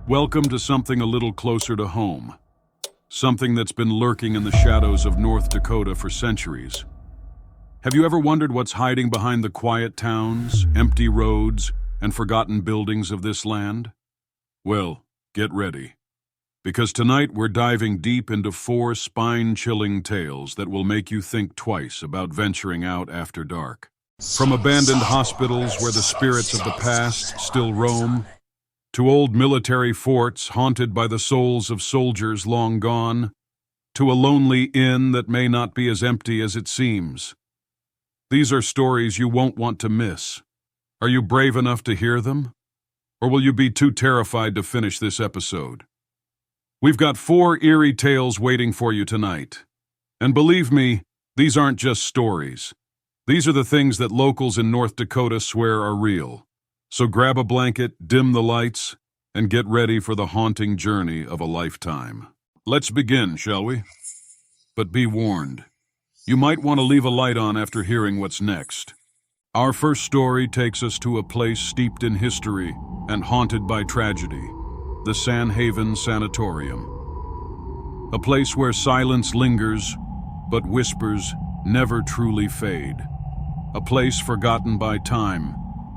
Welcome to something a little closer to home. Something that's been lurking in the shadows of North Dakota for centuries. Have you ever wondered what's hiding behind the quiet towns, empty roads, and forgotten buildings of this land? Well, get ready. Because tonight we're diving deep into 4 spine-chilling tales that will make you think twice about venturing out after dark. From abandoned hospitals where the spirits of the past still roam, to old military forts haunted by the souls of soldiers long gone, to a lonely inn that may not be as empty as it seems. These are stories you won't want to miss. Are you brave enough to hear them? Or will you be too terrified to finish this episode? We've got 4 eerie tales waiting for you tonight. And believe me, these aren't just stories. These are the things that locals in North Dakota swear are real. So grab a blanket, dim the lights, and get ready for the haunting journey of a lifetime. Let's begin, shall we? But be warned. You might want to leave a light on after hearing what's next. Our first story takes us to a place steeped in history and haunted by tragedy, the Sanhaven Sanatorium. A place where silence lingers, but whispers never truly fade. A place forgotten by time,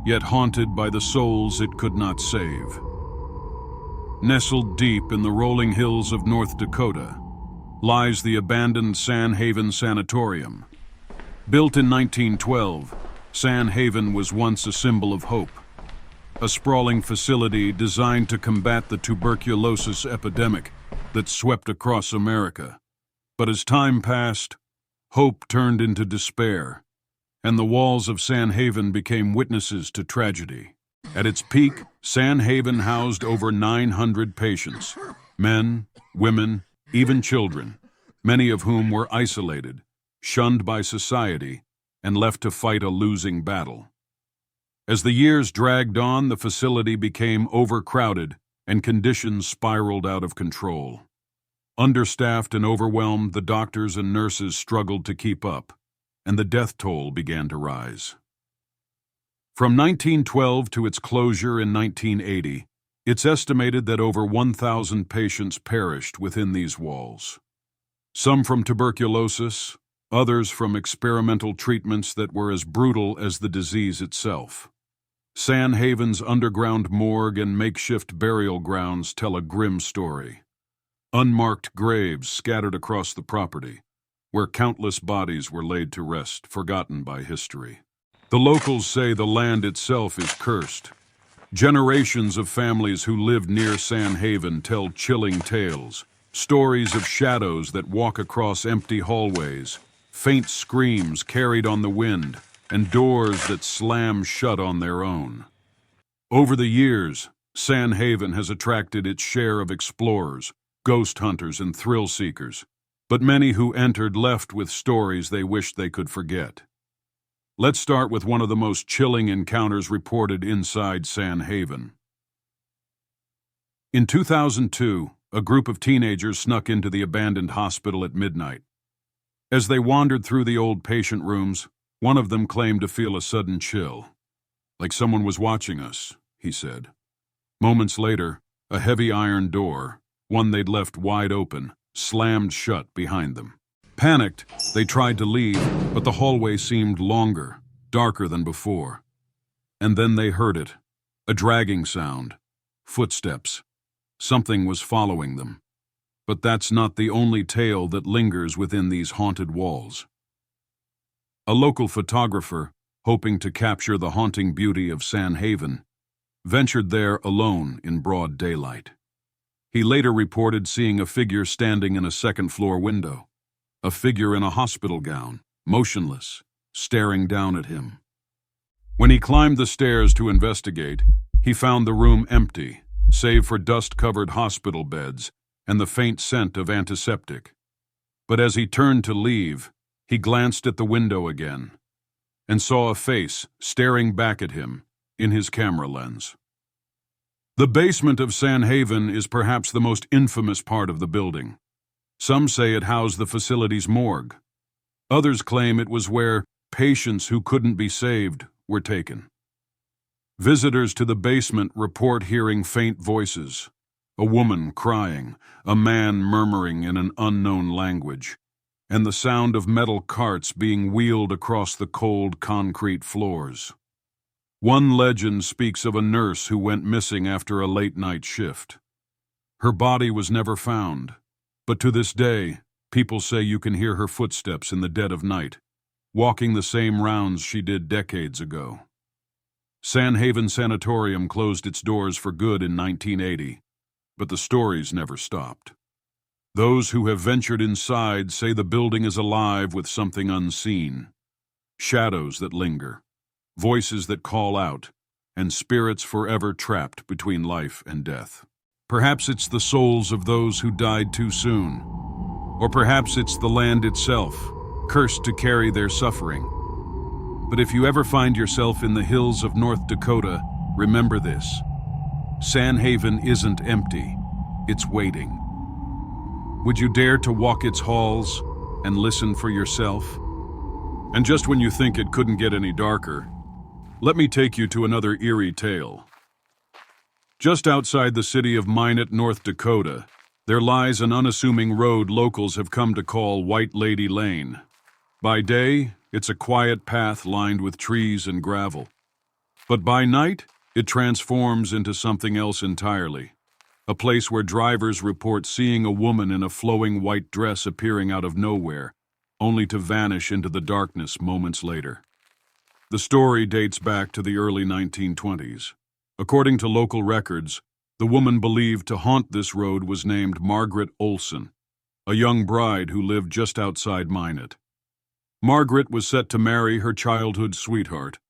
yet haunted by the souls it could not save. Nestled deep in the rolling hills of North Dakota lies the abandoned Sanhaven Sanatorium. Built in 1912, Sanhaven was once a symbol of hope, a sprawling facility designed to combat the tuberculosis epidemic that swept across America. But as time passed, hope turned into despair, and the walls of Sanhaven became witnesses to tragedy. At its peak, Sanhaven housed over 900 patients, men, women, even children, many of whom were isolated, shunned by society, and left to fight a losing battle. As the years dragged on, the facility became overcrowded and conditions spiraled out of control. Understaffed and overwhelmed, the doctors and nurses struggled to keep up, and the death toll began to rise. From 1912 to its closure in 1980, it's estimated that over 1,000 patients perished within these walls. Some from tuberculosis, others from experimental treatments that were as brutal as the disease itself. Sanhaven's underground morgue and makeshift burial grounds tell a grim story. Unmarked graves scattered across the property, where countless bodies were laid to rest, forgotten by history. The locals say the land itself is cursed. Generations of families who lived near Sanhaven tell chilling tales, stories of shadows that walk across empty hallways, faint screams carried on the wind, and doors that slam shut on their own. Over the years, Sanhaven has attracted its share of explorers, ghost hunters, and thrill seekers, but many who entered left with stories they wished they could forget. Let's start with one of the most chilling encounters reported inside Sanhaven. In 2002, a group of teenagers snuck into the abandoned hospital at midnight. As they wandered through the old patient rooms, one of them claimed to feel a sudden chill. Like someone was watching us, he said. Moments later, a heavy iron door, one they'd left wide open, slammed shut behind them. Panicked, they tried to leave, but the hallway seemed longer, darker than before. And then they heard it, a dragging sound, footsteps. Something was following them. But that's not the only tale that lingers within these haunted walls. A local photographer, hoping to capture the haunting beauty of Sanhaven, ventured there alone in broad daylight. He later reported seeing a figure standing in a second-floor window, a figure in a hospital gown, motionless, staring down at him. When he climbed the stairs to investigate, he found the room empty, save for dust-covered hospital beds and the faint scent of antiseptic. But as he turned to leave, he glanced at the window again and saw a face staring back at him in his camera lens. The basement of Sanhaven is perhaps the most infamous part of the building. Some say it housed the facility's morgue. Others claim it was where patients who couldn't be saved were taken. Visitors to the basement report hearing faint voices, A woman crying, a man murmuring in an unknown language, and the sound of metal carts being wheeled across the cold concrete floors. One legend speaks of a nurse who went missing after a late-night shift. Her body was never found, but to this day, people say you can hear her footsteps in the dead of night, walking the same rounds she did decades ago. San Haven Sanatorium closed its doors for good in 1980, but the stories never stopped. Those who have ventured inside say the building is alive with something unseen. Shadows that linger, voices that call out, and spirits forever trapped between life and death. Perhaps it's the souls of those who died too soon, or perhaps it's the land itself, cursed to carry their suffering. But if you ever find yourself in the hills of North Dakota, remember this. San Haven isn't empty, it's waiting. Would you dare to walk its halls and listen for yourself? And just when you think it couldn't get any darker, let me take you to another eerie tale. Just outside the city of Minot, North Dakota, there lies an unassuming road locals have come to call White Lady Lane. By day, it's a quiet path lined with trees and gravel. But by night, it transforms into something else entirely. A place where drivers report seeing a woman in a flowing white dress appearing out of nowhere, only to vanish into the darkness moments later. The story dates back to the early 1920s. According to local records, the woman believed to haunt this road was named Margaret Olson, a young bride who lived just outside Minot. Margaret was set to marry her childhood sweetheart,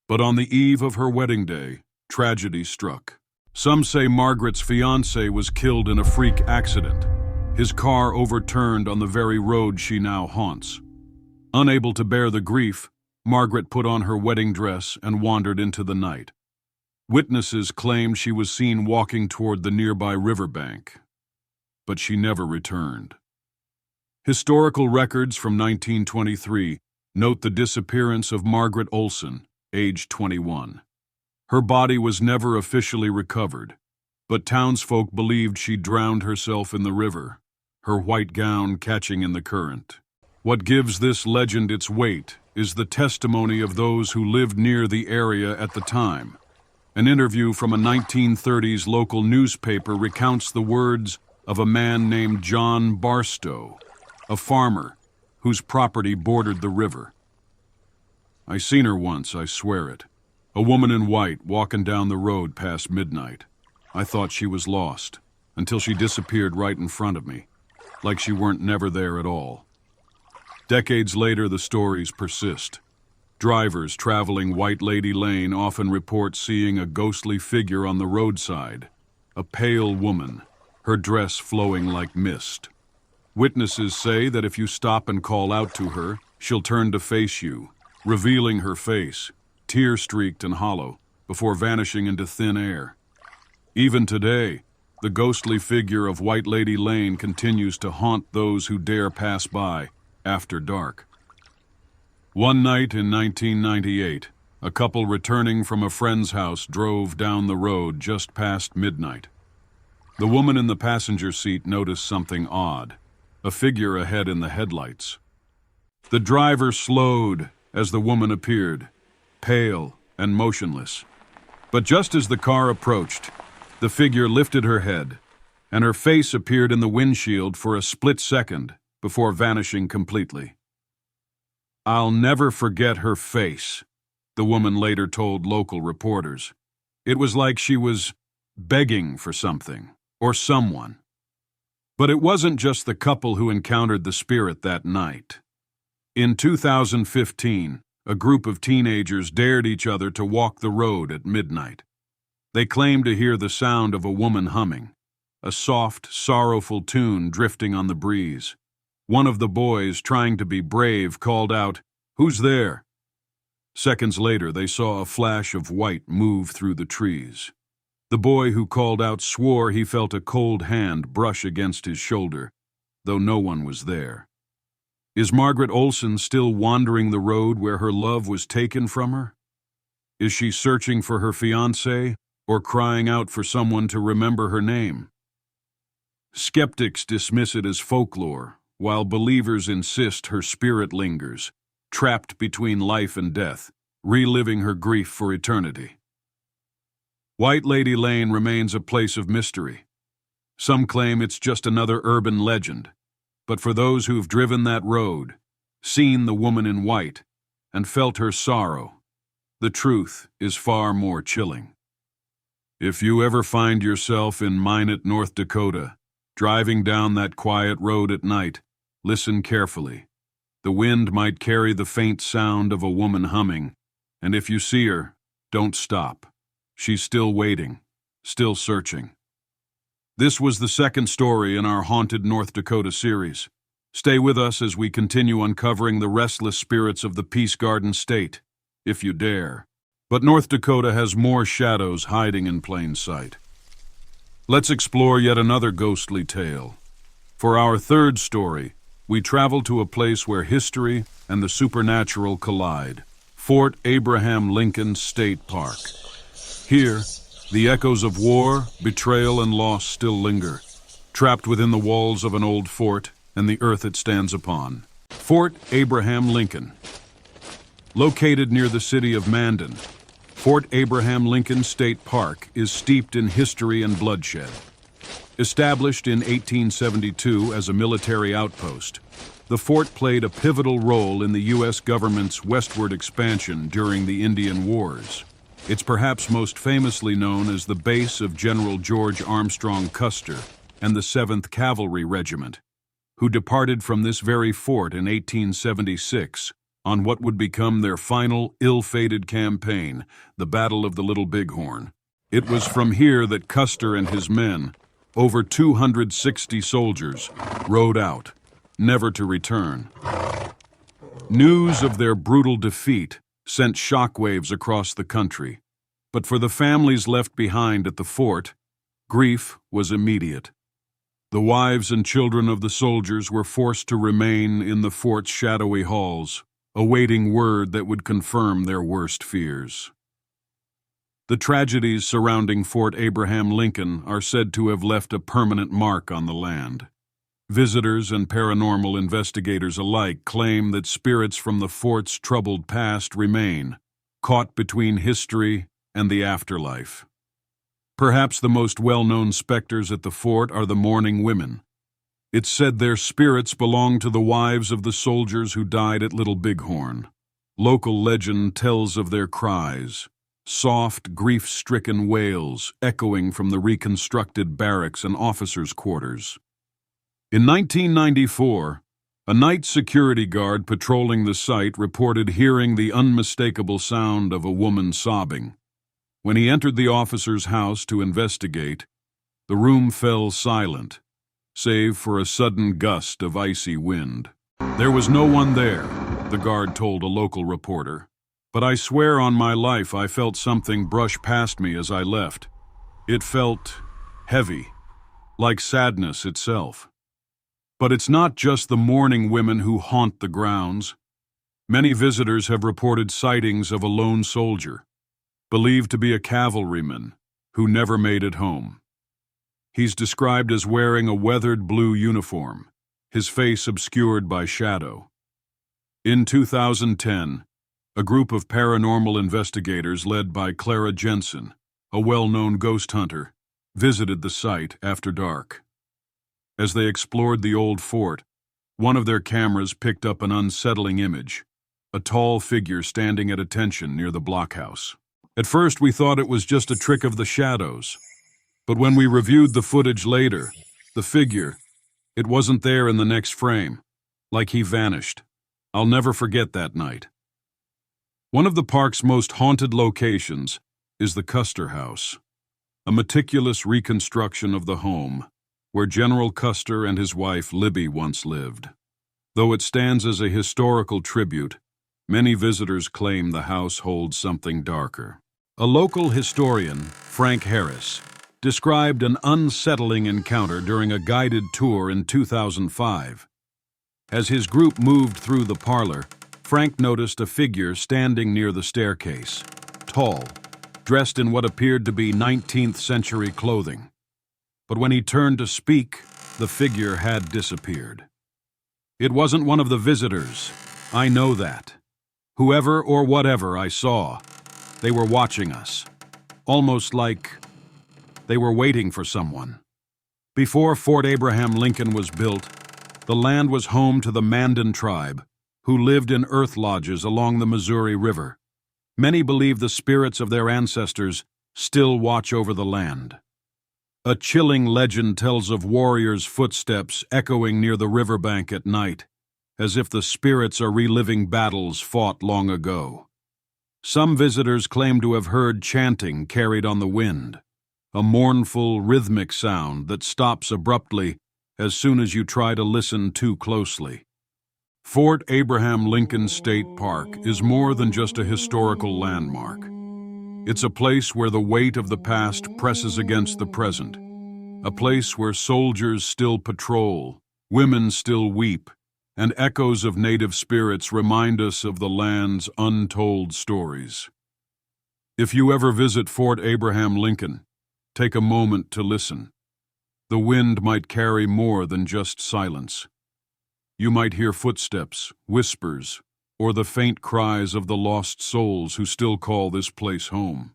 but on the eve of her wedding day, tragedy struck. Some say Margaret's fiancé was killed in a freak accident, his car overturned on the very road she now haunts. Unable to bear the grief, Margaret put on her wedding dress and wandered into the night. Witnesses claimed she was seen walking toward the nearby riverbank, but she never returned. Historical records from 1923 note the disappearance of Margaret Olson, age 21. Her body was never officially recovered, but townsfolk believed she drowned herself in the river, her white gown catching in the current. What gives this legend its weight is the testimony of those who lived near the area at the time. An interview from a 1930s local newspaper recounts the words of a man named John Barstow, a farmer whose property bordered the river. "I seen her once, I swear it. A woman in white walking down the road past midnight. I thought she was lost, until she disappeared right in front of me, like she weren't never there at all." Decades later, the stories persist. Drivers traveling White Lady Lane often report seeing a ghostly figure on the roadside, a pale woman, her dress flowing like mist. Witnesses say that if you stop and call out to her, she'll turn to face you, revealing her face, tear-streaked and hollow, before vanishing into thin air. Even today, the ghostly figure of White Lady Lane continues to haunt those who dare pass by after dark. One night in 1998, a couple returning from a friend's house drove down the road just past midnight. The woman in the passenger seat noticed something odd, a figure ahead in the headlights. The driver slowed as the woman appeared, pale and motionless. But just as the car approached, the figure lifted her head, and her face appeared in the windshield for a split second before vanishing completely. "I'll never forget her face," the woman later told local reporters. "It was like she was begging for something or someone." But it wasn't just the couple who encountered the spirit that night. In 2015, a group of teenagers dared each other to walk the road at midnight. They claimed to hear the sound of a woman humming, a soft, sorrowful tune drifting on the breeze. One of the boys, trying to be brave, called out, "Who's there?" Seconds later, they saw a flash of white move through the trees. The boy who called out swore he felt a cold hand brush against his shoulder, though no one was there. Is Margaret Olson still wandering the road where her love was taken from her? Is she searching for her fiancé or crying out for someone to remember her name? Skeptics dismiss it as folklore, while believers insist her spirit lingers, trapped between life and death, reliving her grief for eternity. White Lady Lane remains a place of mystery. Some claim it's just another urban legend, but for those who've driven that road, seen the woman in white, and felt her sorrow, the truth is far more chilling. If you ever find yourself in Minot, North Dakota, driving down that quiet road at night, listen carefully. The wind might carry the faint sound of a woman humming, and if you see her, don't stop. She's still waiting, still searching. This was the second story in our Haunted North Dakota series. Stay with us as we continue uncovering the restless spirits of the Peace Garden State, if you dare. But North Dakota has more shadows hiding in plain sight. Let's explore yet another ghostly tale. For our third story, we travel to a place where history and the supernatural collide, Fort Abraham Lincoln State Park. Here, the echoes of war, betrayal, and loss still linger, trapped within the walls of an old fort and the earth it stands upon. Fort Abraham Lincoln. Located near the city of Mandan, Fort Abraham Lincoln State Park is steeped in history and bloodshed. Established in 1872 as a military outpost, the fort played a pivotal role in the U.S. government's westward expansion during the Indian Wars. It's perhaps most famously known as the base of General George Armstrong Custer and the 7th Cavalry Regiment, who departed from this very fort in 1876 on what would become their final ill-fated campaign, the Battle of the Little Bighorn. It was from here that Custer and his men, over 260 soldiers, rode out, never to return. News of their brutal defeat sent shockwaves across the country, but for the families left behind at the fort, grief was immediate. The wives and children of the soldiers were forced to remain in the fort's shadowy halls, awaiting word that would confirm their worst fears. The tragedies surrounding Fort Abraham Lincoln are said to have left a permanent mark on the land. Visitors and paranormal investigators alike claim that spirits from the fort's troubled past remain, caught between history and the afterlife. Perhaps the most well-known specters at the fort are the mourning women. It's said their spirits belong to the wives of the soldiers who died at Little Bighorn. Local legend tells of their cries, soft, grief-stricken wails echoing from the reconstructed barracks and officers' quarters. In 1994, a night security guard patrolling the site reported hearing the unmistakable sound of a woman sobbing. When he entered the officer's house to investigate, the room fell silent, save for a sudden gust of icy wind. There was no one there, the guard told a local reporter, but I swear on my life I felt something brush past me as I left. It felt heavy, like sadness itself. But it's not just the mourning women who haunt the grounds. Many visitors have reported sightings of a lone soldier, believed to be a cavalryman, who never made it home. He's described as wearing a weathered blue uniform, his face obscured by shadow. In 2010, a group of paranormal investigators led by Clara Jensen, a well-known ghost hunter, visited the site after dark. As they explored the old fort, one of their cameras picked up an unsettling image, a tall figure standing at attention near the blockhouse. At first, we thought it was just a trick of the shadows, but when we reviewed the footage later, the figure, it wasn't there in the next frame, like he vanished. I'll never forget that night. One of the park's most haunted locations is the Custer House, a meticulous reconstruction of the home where General Custer and his wife Libby once lived. Though it stands as a historical tribute, many visitors claim the house holds something darker. A local historian, Frank Harris, described an unsettling encounter during a guided tour in 2005. As his group moved through the parlor, Frank noticed a figure standing near the staircase, tall, dressed in what appeared to be 19th century clothing. but when he turned to speak, the figure had disappeared. It wasn't one of the visitors. I know that. Whoever or whatever I saw, they were watching us. Almost like they were waiting for someone. Before Fort Abraham Lincoln was built, the land was home to the Mandan tribe, who lived in earth lodges along the Missouri River. Many believe the spirits of their ancestors still watch over the land. A chilling legend tells of warriors' footsteps echoing near the riverbank at night, as if the spirits are reliving battles fought long ago. Some visitors claim to have heard chanting carried on the wind, a mournful, rhythmic sound that stops abruptly as soon as you try to listen too closely. Fort Abraham Lincoln State Park is more than just a historical landmark. It's a place where the weight of the past presses against the present, a place where soldiers still patrol, women still weep, and echoes of native spirits remind us of the land's untold stories. If you ever visit Fort Abraham Lincoln, take a moment to listen. The wind might carry more than just silence. You might hear footsteps, whispers, or the faint cries of the lost souls who still call this place home.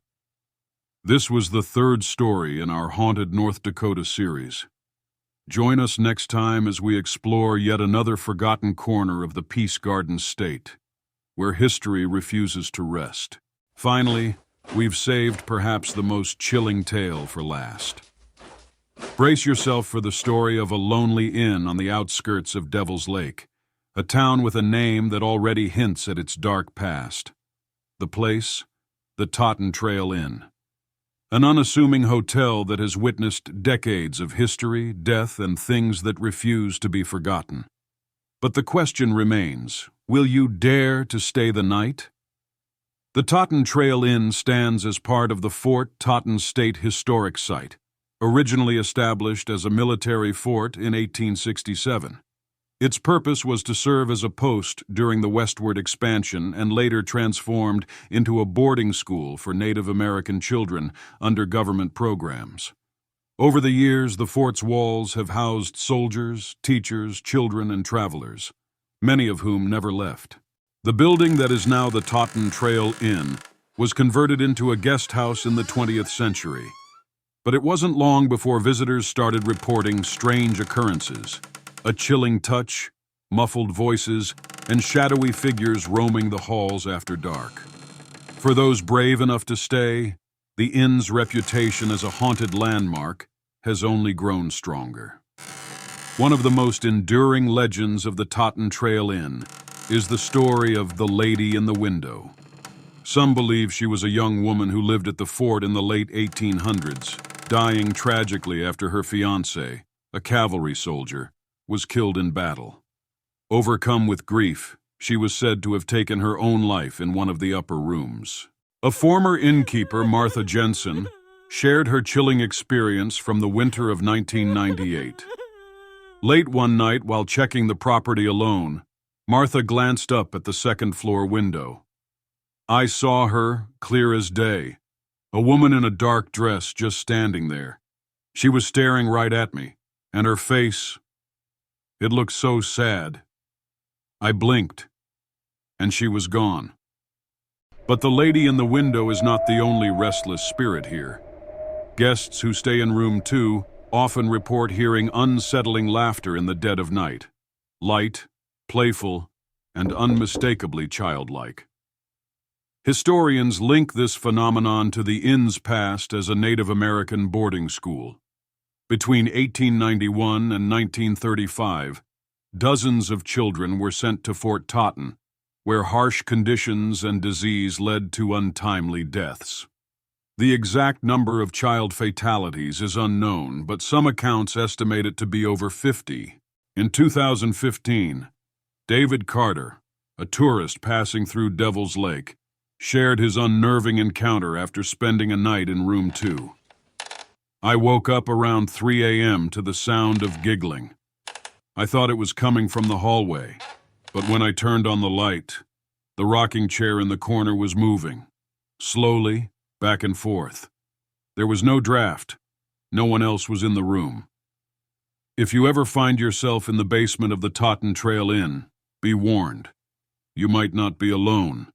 This was the third story in our Haunted North Dakota series. Join us next time as we explore yet another forgotten corner of the Peace Garden State, where history refuses to rest. Finally, we've saved perhaps the most chilling tale for last. Brace yourself for the story of a lonely inn on the outskirts of Devil's Lake, a town with a name that already hints at its dark past. The place, the Totten Trail Inn. An unassuming hotel that has witnessed decades of history, death, and things that refuse to be forgotten. But the question remains, will you dare to stay the night? The Totten Trail Inn stands as part of the Fort Totten State Historic Site, originally established as a military fort in 1867. Its purpose was to serve as a post during the westward expansion and later transformed into a boarding school for Native American children under government programs. Over the years, the fort's walls have housed soldiers, teachers, children, and travelers, many of whom never left. The building that is now the Totten Trail Inn was converted into a guest house in the 20th century. But it wasn't long before visitors started reporting strange occurrences. A chilling touch, muffled voices, and shadowy figures roaming the halls after dark. For those brave enough to stay, the inn's reputation as a haunted landmark has only grown stronger. One of the most enduring legends of the Totten Trail Inn is the story of the Lady in the Window. Some believe she was a young woman who lived at the fort in the late 1800s, dying tragically after her fiancé, a cavalry soldier, was killed in battle. Overcome with grief, she was said to have taken her own life in one of the upper rooms. A former innkeeper, Martha Jensen, shared her chilling experience from the winter of 1998. Late one night, while checking the property alone, Martha glanced up at the second-floor window. I saw her, clear as day, a woman in a dark dress just standing there. She was staring right at me, and her face, it looked so sad. I blinked, and she was gone. But the lady in the window is not the only restless spirit here. Guests who stay in room 2 often report hearing unsettling laughter in the dead of night. Light, playful, and unmistakably childlike. Historians link this phenomenon to the inn's past as a Native American boarding school. Between 1891 and 1935, dozens of children were sent to Fort Totten, where harsh conditions and disease led to untimely deaths. The exact number of child fatalities is unknown, but some accounts estimate it to be over 50. In 2015, David Carter, a tourist passing through Devil's Lake, shared his unnerving encounter after spending a night in room 2. I woke up around 3 a.m. to the sound of giggling. I thought it was coming from the hallway, but when I turned on the light, the rocking chair in the corner was moving, slowly, back and forth. There was no draft, No one else was in the room. If you ever find yourself in the basement of the Totten Trail Inn, be warned. You might not be alone.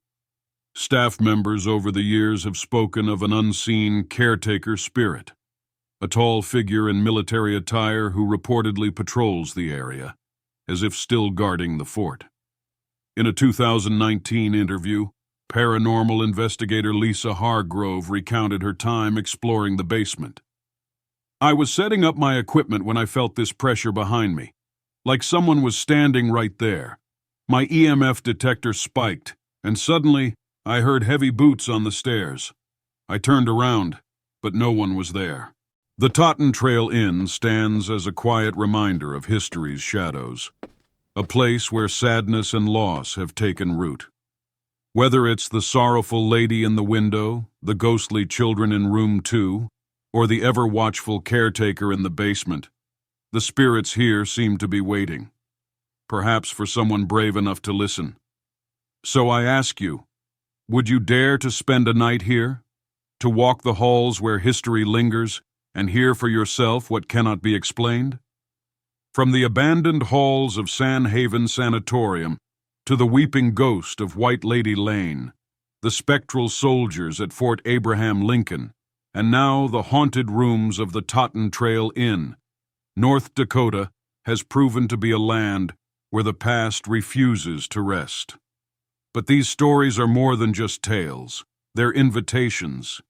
Staff members over the years have spoken of an unseen caretaker spirit, a tall figure in military attire who reportedly patrols the area, as if still guarding the fort. In a 2019 interview, paranormal investigator Lisa Hargrove recounted her time exploring the basement. "I was setting up my equipment when I felt this pressure behind me, like someone was standing right there. My EMF detector spiked, and suddenly I heard heavy boots on the stairs. I turned around, but no one was there." The Totten Trail Inn stands as a quiet reminder of history's shadows, a place where sadness and loss have taken root. Whether it's the sorrowful lady in the window, the ghostly children in room 2, or the ever-watchful caretaker in the basement, the spirits here seem to be waiting, perhaps for someone brave enough to listen. So I ask you, would you dare to spend a night here? To walk the halls where history lingers and hear for yourself what cannot be explained? From the abandoned halls of Sanhaven Sanatorium to the weeping ghost of White Lady Lane, the spectral soldiers at Fort Abraham Lincoln, and now the haunted rooms of the Totten Trail Inn, North Dakota has proven to be a land where the past refuses to rest. But these stories are more than just tales. They're invitations.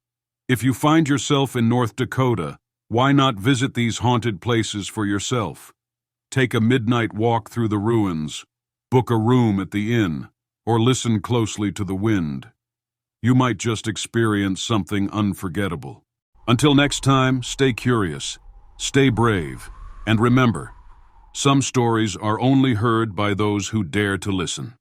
If you find yourself in North Dakota, why not visit these haunted places for yourself? Take a midnight walk through the ruins, book a room at the inn, or listen closely to the wind. You might just experience something unforgettable. Until next time, stay curious, stay brave, and remember, some stories are only heard by those who dare to listen.